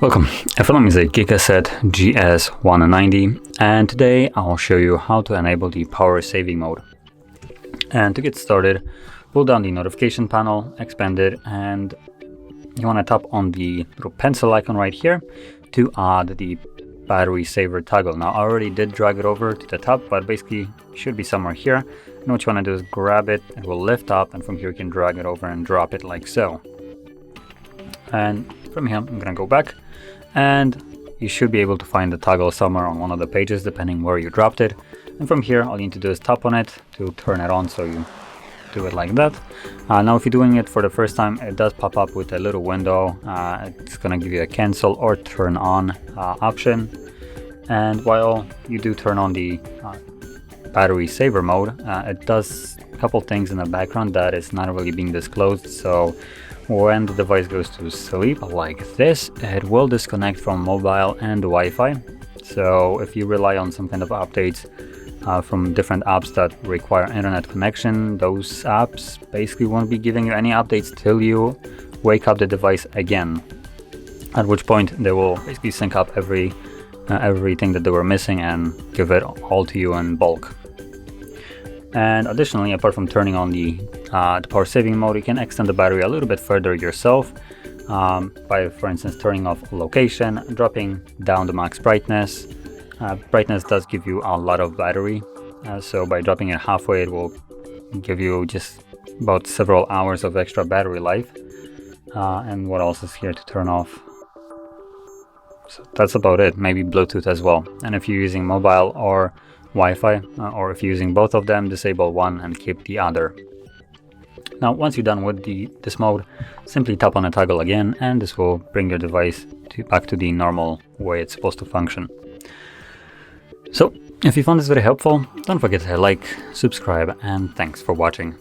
Welcome, FLM is a GIGASET GS190, and today I'll show you how to enable the power saving mode. And to get started, pull down the notification panel, expand it, and you want to tap on the little pencil icon right here to add the battery saver toggle. Now I already did drag it over to the top, but basically it should be somewhere here. And what you want to do is grab it, it will lift up, and from here you can drag it over and drop it like so. And from here I'm going to go back, and you should be able to find the toggle somewhere on one of the pages depending where you dropped it. And from here all you need to do is tap on it to turn it on, so you do it like that. Now if you're doing it for the first time, it does pop up with a little window. It's going to give you a cancel or turn on option. And while you do turn on the battery saver mode, it does a couple things in the background that is not really being disclosed. So when the device goes to sleep like this, it will disconnect from mobile and Wi-Fi. So if you rely on some kind of updates from different apps that require internet connection, those apps basically won't be giving you any updates till you wake up the device again, at which point they will basically sync up everything that they were missing and give it all to you in bulk. And additionally, apart from turning on the power saving mode, you can extend the battery a little bit further yourself by, for instance, turning off location, dropping down the max brightness. Brightness does give you a lot of battery, so by dropping it halfway, it will give you just about several hours of extra battery life. And what else is here to turn off? So that's about it. Maybe Bluetooth as well. And if you're using mobile or Wi-Fi, or if you're using both of them, disable one and keep the other. Now once you're done with this mode, simply tap on the toggle again, and this will bring your device back to the normal way it's supposed to function. So if you found this very helpful, don't forget to like, subscribe, and thanks for watching.